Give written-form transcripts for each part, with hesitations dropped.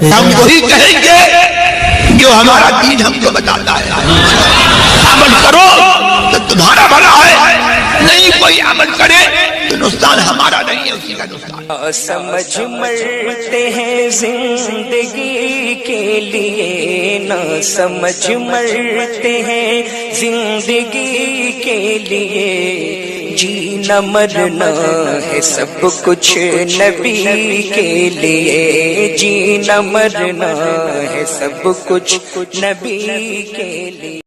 हम वही कहेंगे जो हमारा दीन हमको बताता है। अमल करो तो तुम्हारा भला है, नहीं कोई अमल करे तो नुकसान हमारा नहीं है, उसी का नुकसान। समझ मरते हैं जिंदगी के लिए, ना समझ मरते हैं जिंदगी के लिए। जीना मरना है सब कुछ नबी के लिए, जीना मरना है सब कुछ नबी के लिए।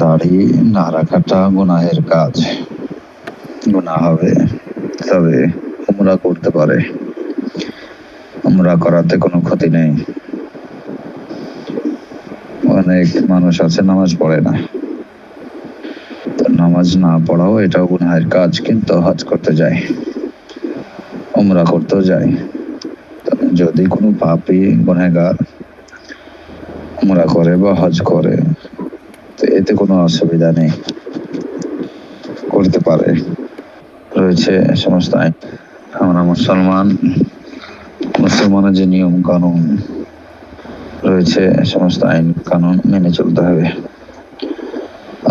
দাড়ি না রাখাটা গুনাহের কাজ, গুনাহ হবে। তবে উমরা করতে পারে, উমরা করাতে কোনো ক্ষতি নেই। অনেক মানুষ আছে নামাজ পড়ে না, তো নামাজ না পড়াও এটাও গুনাহের কাজ, কিন্তু হজ করতে যায়, উমরা করতেও যায়। যদি কোনো পাপী গুনাহগার উমরা করে বা হজ করে তো এতে কোনো অসুবিধা নেই, করতে পারে। রয়েছে সমস্ত আইন। আমরা মুসলমানের যে নিয়ম কানুন রয়েছে, সমস্ত আইন কানুন মেনে চলতে হবে।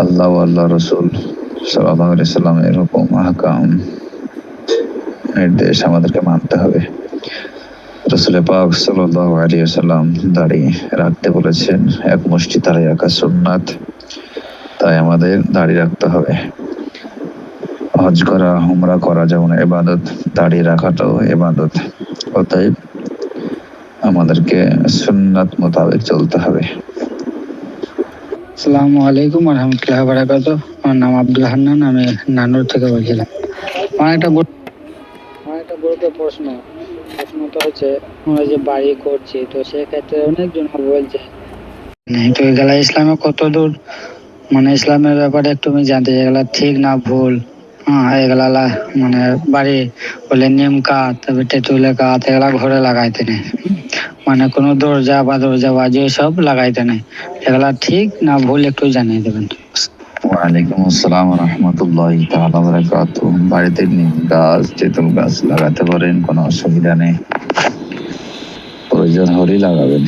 আল্লাহ ও আল্লাহ রসুল সাল্লাল্লাহু আলাইহি সাল্লামের হুকুম আহকাম নির্দেশ আমাদেরকে মানতে হবে। রাসূল পাক সাল্লাল্লাহু আলাইহি ওয়াসাল্লাম দাড়ি রাখতে বলেছেন, এক মুষ্টি দাড়ি রাখা সুন্নাত, তাই আমাদের দাড়ি রাখতে হবে। হজ করা উমরা করা যেমন ইবাদত, দাড়ি রাখাটাও ইবাদত, অতএব আমাদেরকে সুন্নাত মোতাবেক চলতে হবে। আসসালামু আলাইকুম ওয়া রাহমাতুল্লাহি ওয়া বারাকাতুহু। আমার নাম আব্দুল হান্নান, আমি নানুর থেকে বলছিলাম। আমার একটা গুরুত্বপূর্ণ প্রশ্নটা হচ্ছে, আমরা যে বাড়ি করছি তো সেক্ষেত্রে অনেকজন বলছে তো এগুলা ইসলামে কত দূর, মানে ইসলামের ব্যাপারে একটু আমি জানতে চাই, এগুলা ঠিক না ভুল? এগুলা মানে বাড়ি বলে নিম কাঠ, তবে তেঁতুলের কাঠ এগুলা ঘরে লাগাইতে নেই, মানে কোনো দরজা বাজে সব লাগাইতে নেই, এগুলা ঠিক না ভুল একটু জানিয়ে দেবেন। ওয়ালাইকুম আসসালাম ওয়া রাহমাতুল্লাহি তাআলা ওয়া বারাকাতুহু। বাড়িতে নিম গাছ, তেঁতুল গাছ লাগাতে পারেন, কোনো অসুবিধা নেই, প্রয়োজন হলেই লাগাবেন।